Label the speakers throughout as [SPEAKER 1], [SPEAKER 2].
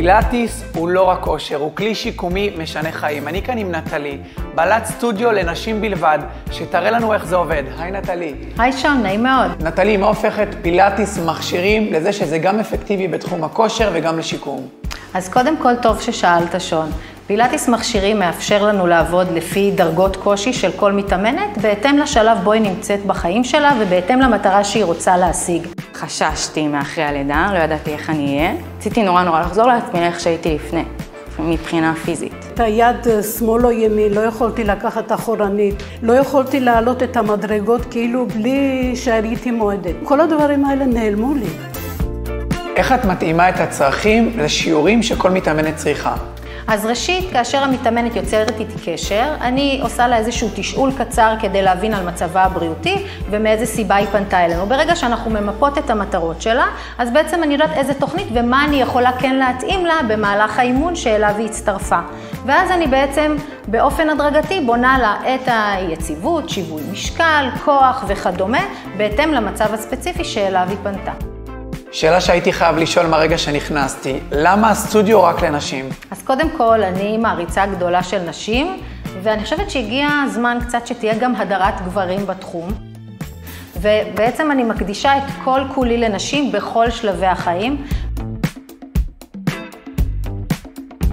[SPEAKER 1] פילאטיס הוא לא רק כושר, הוא כלי שיקומי משנה חיים. אני כאן עם נטלי, בעלת סטודיו לנשים בלבד, שתראה לנו איך זה עובד. היי נטלי.
[SPEAKER 2] היי שון, נעים מאוד.
[SPEAKER 1] נטלי, מה הופכת פילאטיס מכשירים לזה שזה גם אפקטיבי בתחום הכושר וגם לשיקום?
[SPEAKER 2] אז קודם כל טוב ששאלת שון. פילאטיס מכשירים מאפשר לנו לעבוד לפי דרגות קושי של כל מתאמנת, בהתאם לשלב בו היא נמצאת בחיים שלה ובהתאם למטרה שהיא רוצה להשיג.
[SPEAKER 3] חששתי מאחרי הלידה, לא ידעתי איך אני אהיה. רציתי נורא לחזור לעצמי איך שהייתי לפני, מבחינה פיזית.
[SPEAKER 4] את היד שמאל או ימין, לא יכולתי לקחת אחורנית, לא יכולתי להעלות את המדרגות כאילו בלי שהייתי מועדת. כל הדברים האלה נעלמו לי.
[SPEAKER 1] איך את מתאימה את הצרכים לשיעורים שכל מתאמנת צריכה?
[SPEAKER 2] אז ראשית, כאשר המתאמנת יוצרת איתי קשר, אני עושה לה איזשהו תשאול קצר כדי להבין על מצבה הבריאותי ומאיזה סיבה היא פנתה אלינו. ברגע שאנחנו ממפות את המטרות שלה, אז בעצם אני יודעת איזה תוכנית ומה אני יכולה כן להתאים לה במהלך האימון שאליו היא הצטרפה. ואז אני בעצם באופן הדרגתי בונה לה את היציבות, שיווי משקל, כוח וכדומה, בהתאם למצב הספציפי שאליו היא פנתה.
[SPEAKER 1] שאלה שהייתי חייב לשאול מהרגע שנכנסתי, למה הסטודיו רק לנשים?
[SPEAKER 2] אז קודם כל, אני מעריצה גדולה של נשים, ואני חושבת שהגיע הזמן קצת שתהיה גם הדרת גברים בתחום. ובעצם אני מקדישה את כל כולי לנשים בכל שלבי החיים.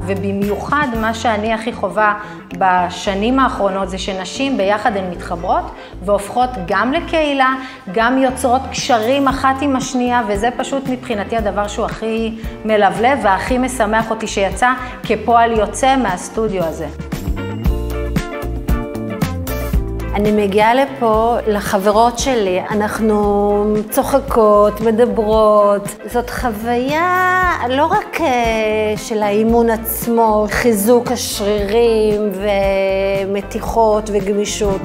[SPEAKER 2] ובמיוחד מה שאני הכי חובה בשנים האחרונות זה שנשים ביחד הן מתחברות והופכות גם לקהילה, גם יוצרות קשרים אחת עם השנייה, וזה פשוט מבחינתי הדבר שהוא הכי מלבלב והכי משמח אותי שיצא כפועל יוצא מהסטודיו הזה.
[SPEAKER 5] אני מגיעה לפה לחברות שלי, אנחנו צוחקות, מדברות. זאת חוויה לא רק של האימון עצמו, חיזוק השרירים ומתיחות וגמישות.